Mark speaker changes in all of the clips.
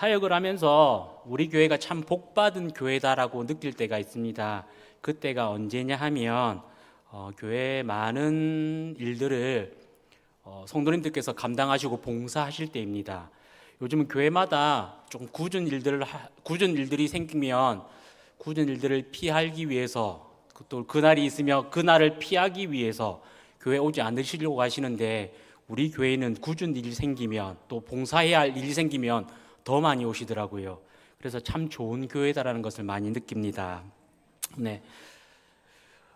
Speaker 1: 사역을 하면서 우리 교회가 참 복받은 교회다라고 느낄 때가 있습니다. 그때가 언제냐 하면 교회의 많은 일들을 성도님들께서 감당하시고 봉사하실 때입니다. 요즘은 교회마다 좀 굳은 일들이 생기면 굳은 일들을 피하기 위해서, 또 그날이 있으며 그날을 피하기 위해서 교회 오지 않으시려고 하시는데, 우리 교회는 굳은 일이 생기면, 또 봉사해야 할 일이 생기면 더 많이 오시더라고요. 그래서 참 좋은 교회다라는 것을 많이 느낍니다. 네,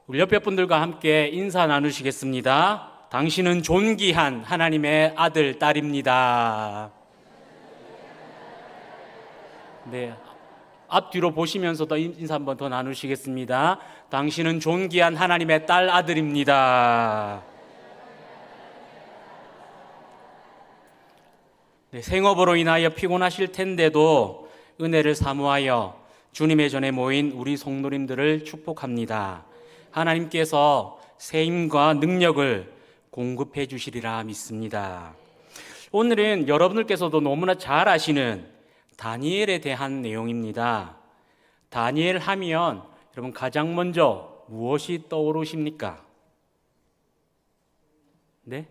Speaker 1: 우리 옆에 분들과 함께 인사 나누시겠습니다. 당신은 존귀한 하나님의 아들, 딸입니다. 네, 앞뒤로 보시면서도 인사 한번 더 나누시겠습니다. 당신은 존귀한 하나님의 딸, 아들입니다. 네, 생업으로 인하여 피곤하실 텐데도 은혜를 사모하여 주님의 전에 모인 우리 성도님들을 축복합니다. 하나님께서 세임과 능력을 공급해 주시리라 믿습니다. 오늘은 여러분들께서도 너무나 잘 아시는 다니엘에 대한 내용입니다. 다니엘 하면 여러분 가장 먼저 무엇이 떠오르십니까? 네?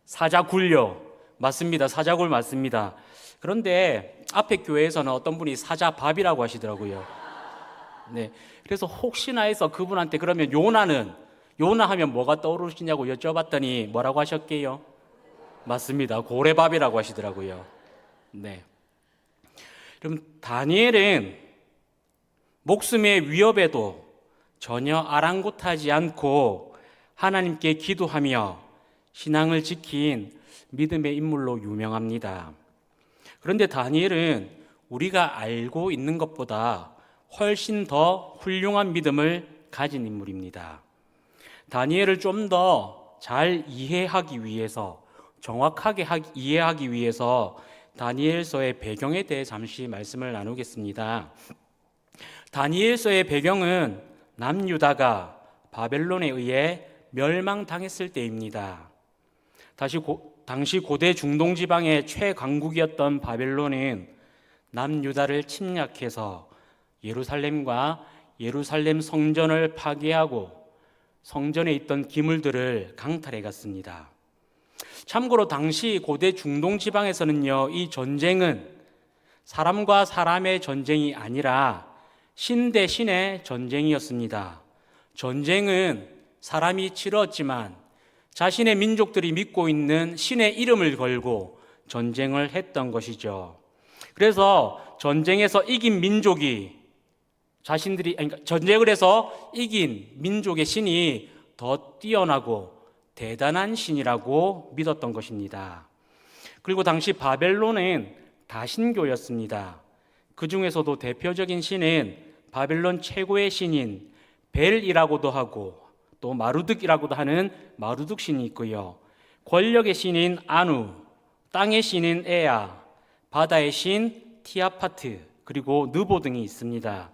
Speaker 1: 사자굴요. 맞습니다. 사자굴 맞습니다. 그런데 앞에 교회에서는 어떤 분이 사자밥이라고 하시더라고요. 네. 그래서 혹시나 해서 그분한테 그러면 요나 하면 뭐가 떠오르시냐고 여쭤봤더니 뭐라고 하셨게요? 맞습니다. 고래밥이라고 하시더라고요. 네. 그럼 다니엘은 목숨의 위협에도 전혀 아랑곳하지 않고 하나님께 기도하며 신앙을 지킨 믿음의 인물로 유명합니다. 그런데 다니엘은 우리가 알고 있는 것보다 훨씬 더 훌륭한 믿음을 가진 인물입니다. 다니엘을 좀 더 잘 이해하기 위해서, 정확하게 이해하기 위해서 다니엘서의 배경에 대해 잠시 말씀을 나누겠습니다. 다니엘서의 배경은 남유다가 바벨론에 의해 멸망당했을 때입니다. 당시 고대 중동 지방의 최강국이었던 바벨론은 남유다를 침략해서 예루살렘과 예루살렘 성전을 파괴하고 성전에 있던 기물들을 강탈해 갔습니다. 참고로 당시 고대 중동 지방에서는요, 이 전쟁은 사람과 사람의 전쟁이 아니라 신 대 신의 전쟁이었습니다. 전쟁은 사람이 치렀지만 자신의 민족들이 믿고 있는 신의 이름을 걸고 전쟁을 했던 것이죠. 그래서 전쟁에서 이긴 민족이 전쟁을 해서 이긴 민족의 신이 더 뛰어나고 대단한 신이라고 믿었던 것입니다. 그리고 당시 바벨론은 다신교였습니다. 그 중에서도 대표적인 신은 바벨론 최고의 신인 벨이라고도 하고 또 마루득이라고도 하는 마루득 신이 있고요. 권력의 신인 아누, 땅의 신인 에아, 바다의 신 티아파트, 그리고 느보 등이 있습니다.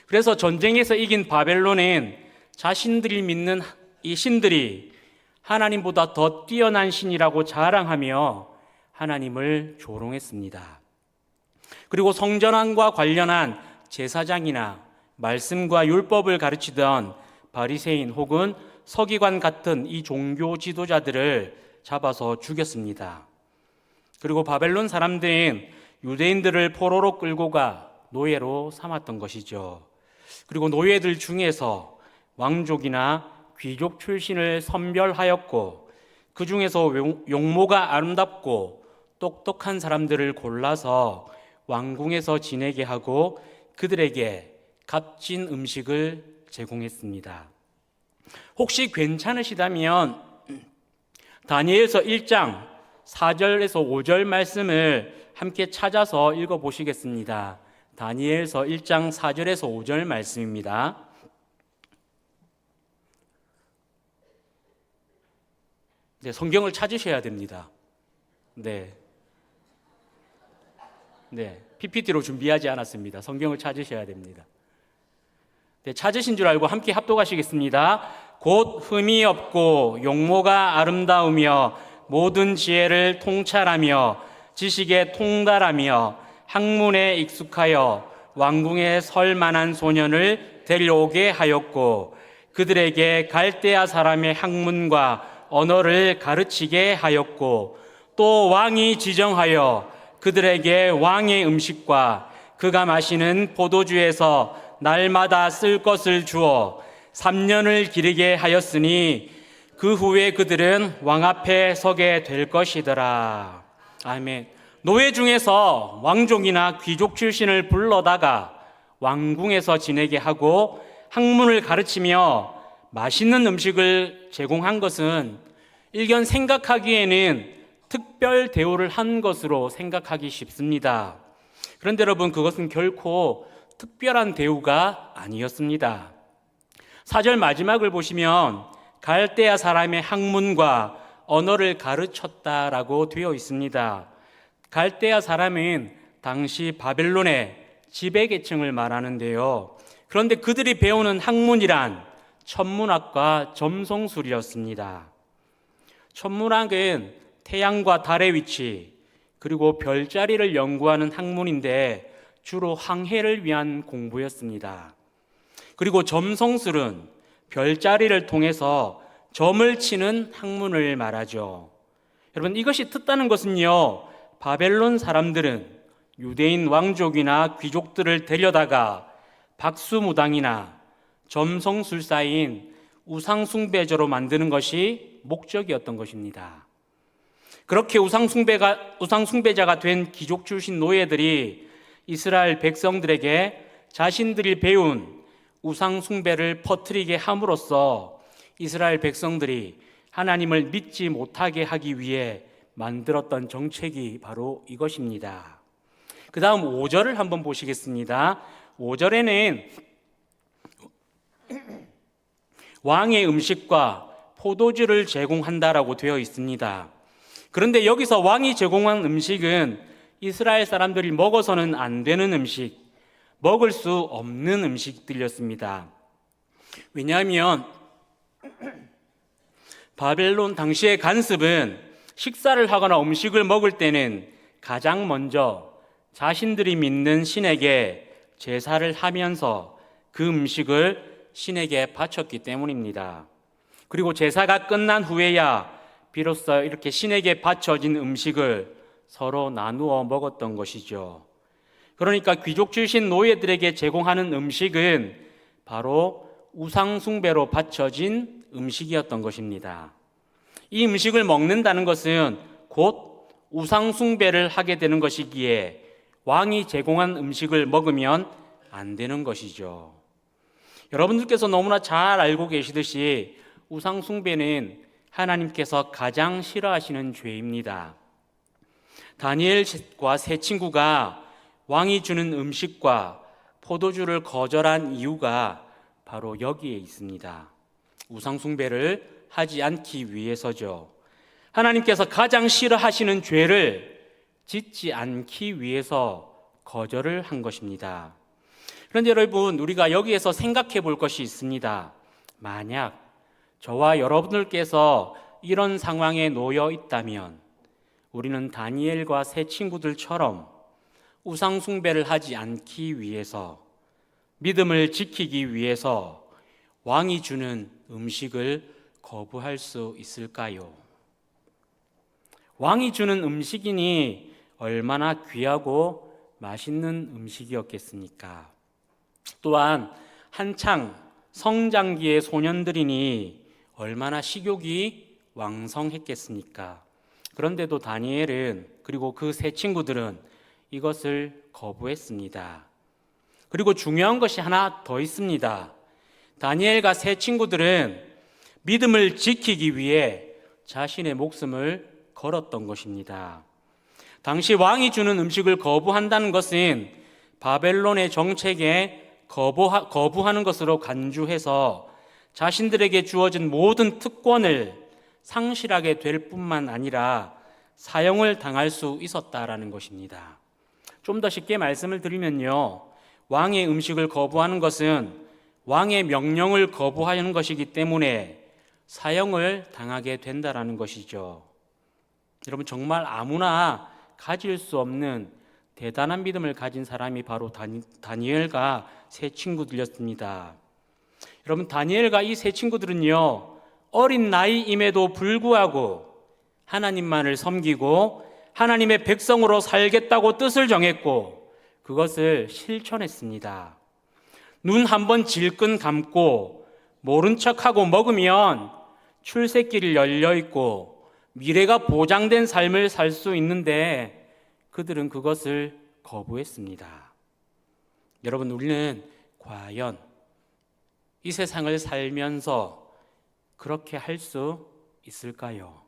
Speaker 1: 그래서 전쟁에서 이긴 바벨론은 자신들이 믿는 이 신들이 하나님보다 더 뛰어난 신이라고 자랑하며 하나님을 조롱했습니다. 그리고 성전안과 관련한 제사장이나 말씀과 율법을 가르치던 바리새인 혹은 서기관 같은 이 종교 지도자들을 잡아서 죽였습니다. 그리고 바벨론 사람들은 유대인들을 포로로 끌고 가 노예로 삼았던 것이죠. 그리고 노예들 중에서 왕족이나 귀족 출신을 선별하였고 그 중에서 용모가 아름답고 똑똑한 사람들을 골라서 왕궁에서 지내게 하고 그들에게 값진 음식을 제공했습니다. 혹시 괜찮으시다면 다니엘서 1장 4절에서 5절 말씀을 함께 찾아서 읽어보시겠습니다. 다니엘서 1장 4절에서 5절 말씀입니다. 네, 성경을 찾으셔야 됩니다. 네, PPT로 준비하지 않았습니다. 성경을 찾으셔야 됩니다. 네, 찾으신 줄 알고 함께 합독하시겠습니다. 곧 흠이 없고 용모가 아름다우며 모든 지혜를 통찰하며 지식에 통달하며 학문에 익숙하여 왕궁에 설 만한 소년을 데려오게 하였고 그들에게 갈대아 사람의 학문과 언어를 가르치게 하였고 또 왕이 지정하여 그들에게 왕의 음식과 그가 마시는 포도주에서 날마다 쓸 것을 주어 3년을 기르게 하였으니 그 후에 그들은 왕 앞에 서게 될 것이더라. 아멘. 노예 중에서 왕족이나 귀족 출신을 불러다가 왕궁에서 지내게 하고 학문을 가르치며 맛있는 음식을 제공한 것은 일견 생각하기에는 특별 대우를 한 것으로 생각하기 쉽습니다. 그런데 여러분, 그것은 결코 특별한 대우가 아니었습니다. 4절 마지막을 보시면 갈대아 사람의 학문과 언어를 가르쳤다라고 되어 있습니다. 갈대아 사람은 당시 바벨론의 지배계층을 말하는데요. 그런데 그들이 배우는 학문이란 천문학과 점성술이었습니다. 천문학은 태양과 달의 위치 그리고 별자리를 연구하는 학문인데 주로 항해를 위한 공부였습니다. 그리고 점성술은 별자리를 통해서 점을 치는 학문을 말하죠. 여러분, 이것이 뜻하는 것은요, 바벨론 사람들은 유대인 왕족이나 귀족들을 데려다가 박수무당이나 점성술사인 우상숭배자로 만드는 것이 목적이었던 것입니다. 그렇게 우상숭배자가 된 귀족 출신 노예들이 이스라엘 백성들에게 자신들이 배운 우상숭배를 퍼뜨리게 함으로써 이스라엘 백성들이 하나님을 믿지 못하게 하기 위해 만들었던 정책이 바로 이것입니다. 그 다음 5절을 한번 보시겠습니다. 5절에는 왕의 음식과 포도주를 제공한다라고 되어 있습니다. 그런데 여기서 왕이 제공한 음식은 이스라엘 사람들이 먹어서는 안 되는 음식, 먹을 수 없는 음식들이었습니다. 왜냐하면 바벨론 당시의 관습은 식사를 하거나 음식을 먹을 때는 가장 먼저 자신들이 믿는 신에게 제사를 하면서 그 음식을 신에게 바쳤기 때문입니다. 그리고 제사가 끝난 후에야 비로소 이렇게 신에게 바쳐진 음식을 서로 나누어 먹었던 것이죠. 그러니까 귀족 출신 노예들에게 제공하는 음식은 바로 우상숭배로 바쳐진 음식이었던 것입니다. 이 음식을 먹는다는 것은 곧 우상숭배를 하게 되는 것이기에 왕이 제공한 음식을 먹으면 안 되는 것이죠. 여러분들께서 너무나 잘 알고 계시듯이 우상숭배는 하나님께서 가장 싫어하시는 죄입니다. 다니엘과 세 친구가 왕이 주는 음식과 포도주를 거절한 이유가 바로 여기에 있습니다. 우상숭배를 하지 않기 위해서죠. 하나님께서 가장 싫어하시는 죄를 짓지 않기 위해서 거절을 한 것입니다. 그런데 여러분, 우리가 여기에서 생각해 볼 것이 있습니다. 만약 저와 여러분들께서 이런 상황에 놓여 있다면 우리는 다니엘과 세 친구들처럼 우상숭배를 하지 않기 위해서, 믿음을 지키기 위해서 왕이 주는 음식을 거부할 수 있을까요? 왕이 주는 음식이니 얼마나 귀하고 맛있는 음식이었겠습니까? 또한 한창 성장기의 소년들이니 얼마나 식욕이 왕성했겠습니까? 그런데도 다니엘은, 그리고 그 세 친구들은 이것을 거부했습니다. 그리고 중요한 것이 하나 더 있습니다. 다니엘과 세 친구들은 믿음을 지키기 위해 자신의 목숨을 걸었던 것입니다. 당시 왕이 주는 음식을 거부한다는 것은 바벨론의 정책에 거부하는 것으로 간주해서 자신들에게 주어진 모든 특권을 상실하게 될 뿐만 아니라 사형을 당할 수 있었다라는 것입니다. 좀 더 쉽게 말씀을 드리면요, 왕의 음식을 거부하는 것은 왕의 명령을 거부하는 것이기 때문에 사형을 당하게 된다라는 것이죠. 여러분, 정말 아무나 가질 수 없는 대단한 믿음을 가진 사람이 바로 다니엘과 세 친구들이었습니다. 여러분, 다니엘과 이 세 친구들은요, 어린 나이임에도 불구하고 하나님만을 섬기고 하나님의 백성으로 살겠다고 뜻을 정했고 그것을 실천했습니다. 눈 한번 질끈 감고 모른 척하고 먹으면 출세길이 열려있고 미래가 보장된 삶을 살 수 있는데 그들은 그것을 거부했습니다. 여러분, 우리는 과연 이 세상을 살면서 그렇게 할 수 있을까요?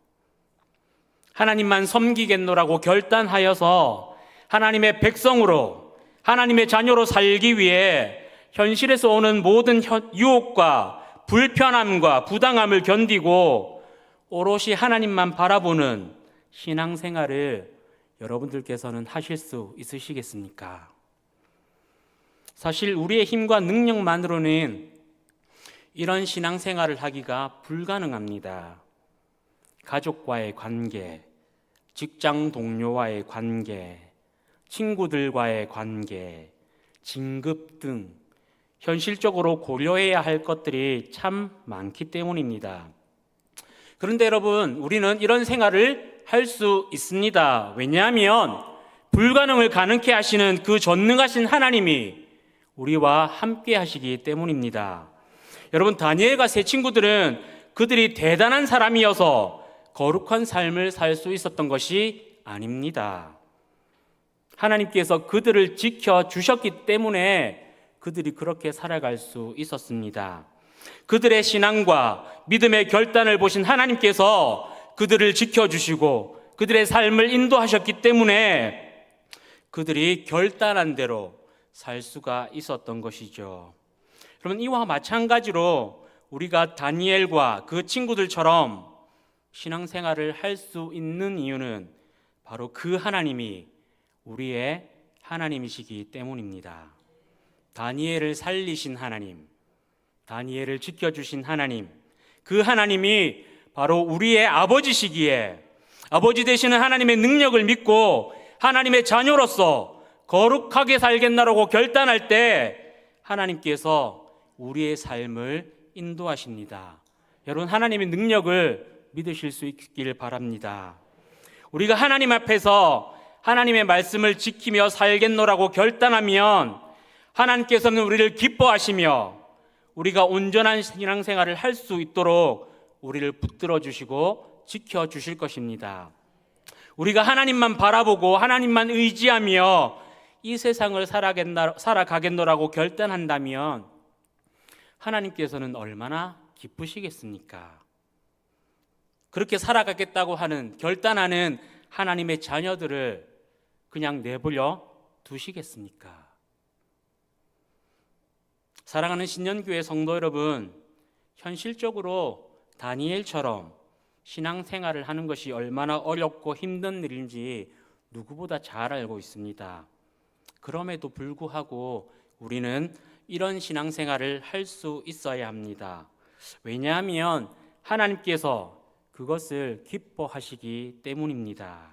Speaker 1: 하나님만 섬기겠노라고 결단하여서 하나님의 백성으로, 하나님의 자녀로 살기 위해 현실에서 오는 모든 유혹과 불편함과 부당함을 견디고 오롯이 하나님만 바라보는 신앙생활을 여러분들께서는 하실 수 있으시겠습니까? 사실 우리의 힘과 능력만으로는 이런 신앙생활을 하기가 불가능합니다. 가족과의 관계, 직장 동료와의 관계, 친구들과의 관계, 진급 등 현실적으로 고려해야 할 것들이 참 많기 때문입니다. 그런데 여러분, 우리는 이런 생활을 할 수 있습니다. 왜냐하면 불가능을 가능케 하시는 그 전능하신 하나님이 우리와 함께 하시기 때문입니다. 여러분, 다니엘과 세 친구들은 그들이 대단한 사람이어서 거룩한 삶을 살 수 있었던 것이 아닙니다. 하나님께서 그들을 지켜주셨기 때문에 그들이 그렇게 살아갈 수 있었습니다. 그들의 신앙과 믿음의 결단을 보신 하나님께서 그들을 지켜주시고 그들의 삶을 인도하셨기 때문에 그들이 결단한 대로 살 수가 있었던 것이죠. 여러분, 이와 마찬가지로 우리가 다니엘과 그 친구들처럼 신앙생활을 할 수 있는 이유는 바로 그 하나님이 우리의 하나님이시기 때문입니다. 다니엘을 살리신 하나님, 다니엘을 지켜주신 하나님, 그 하나님이 바로 우리의 아버지시기에 아버지 되시는 하나님의 능력을 믿고 하나님의 자녀로서 거룩하게 살겠나라고 결단할 때 하나님께서 우리의 삶을 인도하십니다. 여러분, 하나님의 능력을 믿으실 수 있기를 바랍니다. 우리가 하나님 앞에서 하나님의 말씀을 지키며 살겠노라고 결단하면 하나님께서는 우리를 기뻐하시며 우리가 온전한 신앙생활을 할 수 있도록 우리를 붙들어 주시고 지켜 주실 것입니다. 우리가 하나님만 바라보고 하나님만 의지하며 이 세상을 살아가겠노라고 결단한다면 하나님께서는 얼마나 기쁘시겠습니까? 그렇게 살아가겠다고 하는 결단하는 하나님의 자녀들을 그냥 내버려 두시겠습니까? 사랑하는 신년교회 성도 여러분, 현실적으로 다니엘처럼 신앙생활을 하는 것이 얼마나 어렵고 힘든 일인지 누구보다 잘 알고 있습니다. 그럼에도 불구하고 우리는 이런 신앙생활을 할 수 있어야 합니다. 왜냐하면 하나님께서 그것을 기뻐하시기 때문입니다.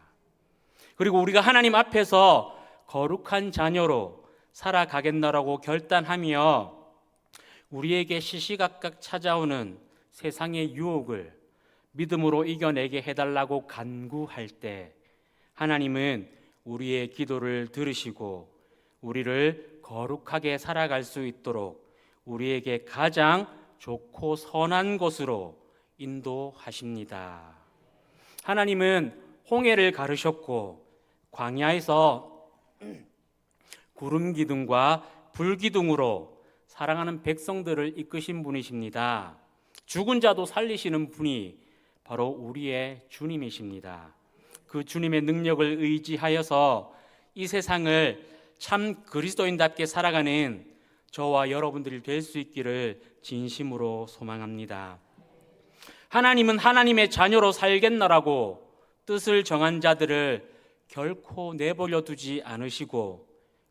Speaker 1: 그리고 우리가 하나님 앞에서 거룩한 자녀로 살아가겠노라고 결단하며 우리에게 시시각각 찾아오는 세상의 유혹을 믿음으로 이겨내게 해달라고 간구할 때 하나님은 우리의 기도를 들으시고 우리를 거룩하게 살아갈 수 있도록 우리에게 가장 좋고 선한 곳으로 인도하십니다. 하나님은 홍해를 가르셨고 광야에서 구름 기둥과 불 기둥으로 사랑하는 백성들을 이끄신 분이십니다. 죽은 자도 살리시는 분이 바로 우리의 주님이십니다. 그 주님의 능력을 의지하여서 이 세상을 참 그리스도인답게 살아가는 저와 여러분들이 될 수 있기를 진심으로 소망합니다. 하나님은 하나님의 자녀로 살겠노라고 뜻을 정한 자들을 결코 내버려 두지 않으시고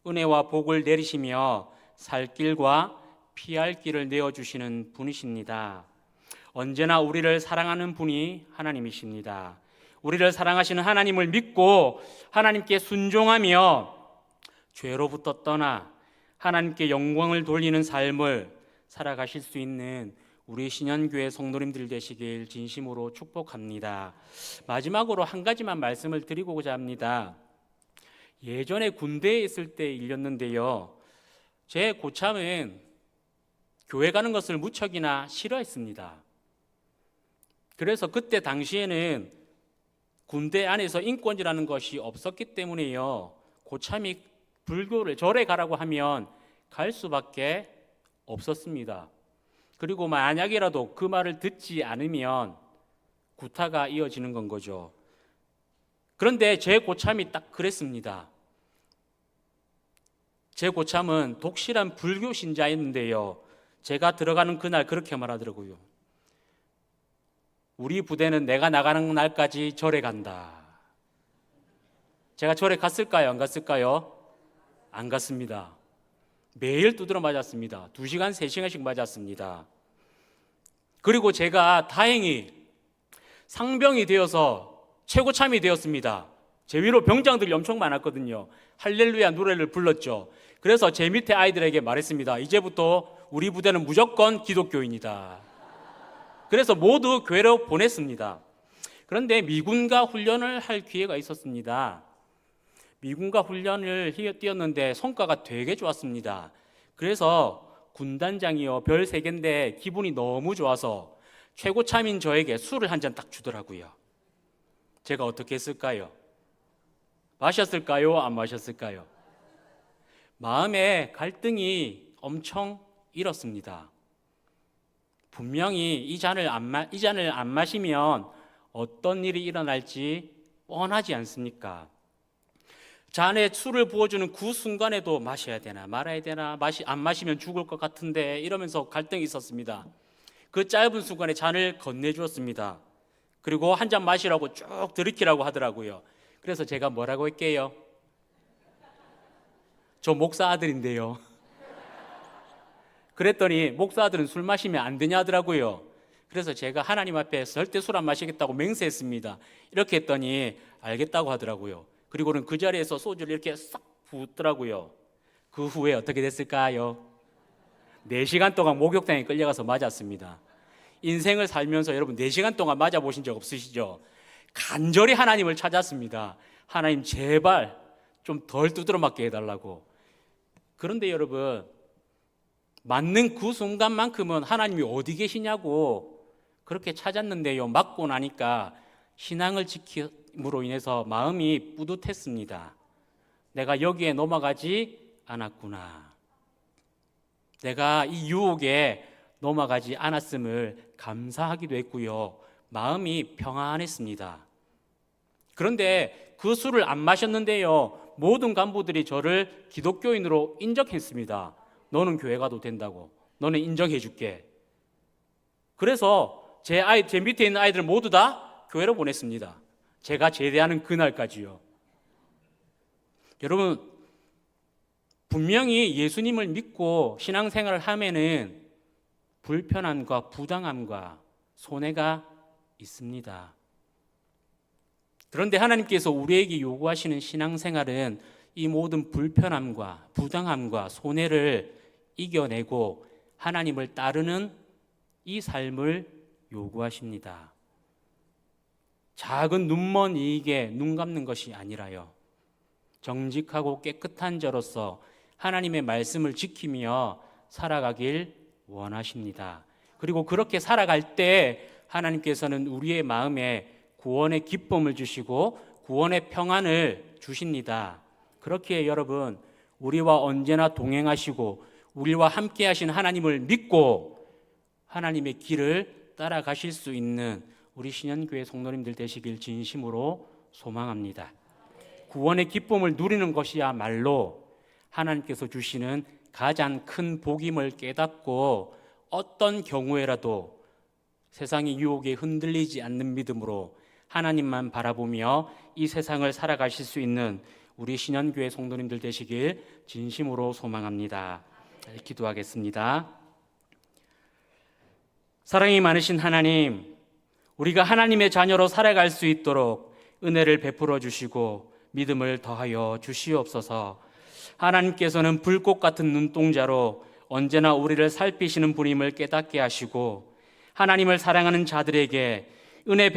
Speaker 1: 은혜와 복을 내리시며 살 길과 피할 길을 내어주시는 분이십니다. 언제나 우리를 사랑하는 분이 하나님이십니다. 우리를 사랑하시는 하나님을 믿고 하나님께 순종하며 죄로부터 떠나 하나님께 영광을 돌리는 삶을 살아가실 수 있는 우리 신현교회 성도님들 되시길 진심으로 축복합니다. 마지막으로 한 가지만 말씀을 드리고자 합니다. 예전에 군대에 있을 때 일이었는데요, 제 고참은 교회 가는 것을 무척이나 싫어했습니다. 그래서 그때 당시에는 군대 안에서 인권이라는 것이 없었기 때문에요, 고참이 불교를 절에 가라고 하면 갈 수밖에 없었습니다. 그리고 만약이라도 그 말을 듣지 않으면 구타가 이어지는 건 거죠. 그런데 제 고참이 딱 그랬습니다. 제 고참은 독실한 불교 신자였는데요, 제가 들어가는 그날 그렇게 말하더라고요. 우리 부대는 내가 나가는 날까지 절에 간다. 제가 절에 갔을까요? 안 갔을까요? 안 갔습니다. 매일 두드러 맞았습니다. 2시간, 3시간씩 맞았습니다. 그리고 제가 다행히 상병이 되어서 최고참이 되었습니다. 제 위로 병장들이 엄청 많았거든요. 할렐루야 노래를 불렀죠. 그래서 제 밑에 아이들에게 말했습니다. 이제부터 우리 부대는 무조건 기독교인이다. 그래서 모두 교회로 보냈습니다. 그런데 미군과 훈련을 할 기회가 있었습니다. 미군과 훈련을 뛰었는데 성과가 되게 좋았습니다. 그래서 군단장이요, 별 3개인데 기분이 너무 좋아서 최고참인 저에게 술을 한 잔 딱 주더라고요. 제가 어떻게 했을까요? 마셨을까요? 안 마셨을까요? 마음에 갈등이 엄청 일었습니다. 분명히 이 잔을 안 마시면 어떤 일이 일어날지 뻔하지 않습니까? 잔에 술을 부어주는 그 순간에도 마셔야 되나 말아야 되나, 안 마시면 죽을 것 같은데 이러면서 갈등이 있었습니다. 그 짧은 순간에 잔을 건네주었습니다. 그리고 한 잔 마시라고 쭉 들이키라고 하더라고요. 그래서 제가 뭐라고 할게요? 저 목사 아들인데요. 그랬더니 목사 아들은 술 마시면 안 되냐 하더라고요. 그래서 제가 하나님 앞에 절대 술 안 마시겠다고 맹세했습니다. 이렇게 했더니 알겠다고 하더라고요. 그리고는 그 자리에서 소주를 이렇게 싹 붓더라고요. 그 후에 어떻게 됐을까요? 4시간 동안 목욕탕에 끌려가서 맞았습니다. 인생을 살면서 여러분 4시간 동안 맞아보신 적 없으시죠? 간절히 하나님을 찾았습니다. 하나님 제발 좀 덜 두드러 맞게 해달라고. 그런데 여러분, 맞는 그 순간만큼은 하나님이 어디 계시냐고 그렇게 찾았는데요, 맞고 나니까 신앙을 지킴으로 인해서 마음이 뿌듯했습니다. 내가 여기에 넘어가지 않았구나. 내가 이 유혹에 넘어가지 않았음을 감사하기도 했고요, 마음이 평안했습니다. 그런데 그 술을 안 마셨는데요, 모든 간부들이 저를 기독교인으로 인정했습니다. 너는 교회 가도 된다고, 너는 인정해 줄게. 그래서 제 밑에 있는 아이들 모두 다 교회로 보냈습니다. 제가 제대하는 그날까지요. 여러분, 분명히 예수님을 믿고 신앙생활을 하면은 불편함과 부당함과 손해가 있습니다. 그런데 하나님께서 우리에게 요구하시는 신앙생활은 이 모든 불편함과 부당함과 손해를 이겨내고 하나님을 따르는 이 삶을 요구하십니다. 작은 눈먼 이익에 눈 감는 것이 아니라요, 정직하고 깨끗한 자로서 하나님의 말씀을 지키며 살아가길 원하십니다. 그리고 그렇게 살아갈 때 하나님께서는 우리의 마음에 구원의 기쁨을 주시고 구원의 평안을 주십니다. 그렇기에 여러분, 우리와 언제나 동행하시고 우리와 함께 하신 하나님을 믿고 하나님의 길을 따라가실 수 있는 우리 신현교회 성도님들 되시길 진심으로 소망합니다. 구원의 기쁨을 누리는 것이야말로 하나님께서 주시는 가장 큰 복임을 깨닫고 어떤 경우에라도 세상의 유혹에 흔들리지 않는 믿음으로 하나님만 바라보며 이 세상을 살아가실 수 있는 우리 신현교회 성도님들 되시길 진심으로 소망합니다. 기도하겠습니다. 사랑이 많으신 하나님, 우리가 하나님의 자녀로 살아갈 수 있도록 은혜를 베풀어 주시고 믿음을 더하여 주시옵소서. 하나님께서는 불꽃 같은 눈동자로 언제나 우리를 살피시는 분임을 깨닫게 하시고, 하나님을 사랑하는 자들에게 은혜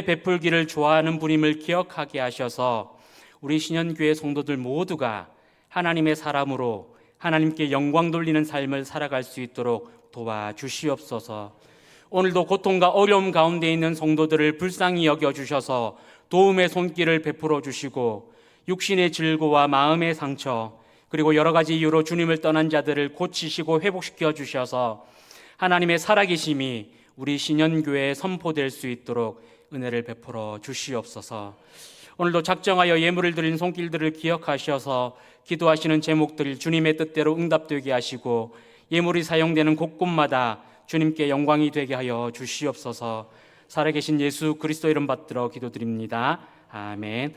Speaker 1: 베풀기를 좋아하는 분임을 기억하게 하셔서 우리 신현교회 성도들 모두가 하나님의 사람으로 하나님께 영광 돌리는 삶을 살아갈 수 있도록 도와주시옵소서. 오늘도 고통과 어려움 가운데 있는 성도들을 불쌍히 여겨주셔서 도움의 손길을 베풀어 주시고, 육신의 질고와 마음의 상처, 그리고 여러 가지 이유로 주님을 떠난 자들을 고치시고 회복시켜 주셔서 하나님의 살아계심이 우리 신현교회에 선포될 수 있도록 은혜를 베풀어 주시옵소서. 오늘도 작정하여 예물을 드린 손길들을 기억하셔서 기도하시는 제목들 주님의 뜻대로 응답되게 하시고, 예물이 사용되는 곳곳마다 주님께 영광이 되게 하여 주시옵소서. 살아계신 예수 그리스도 이름 받들어 기도드립니다. 아멘.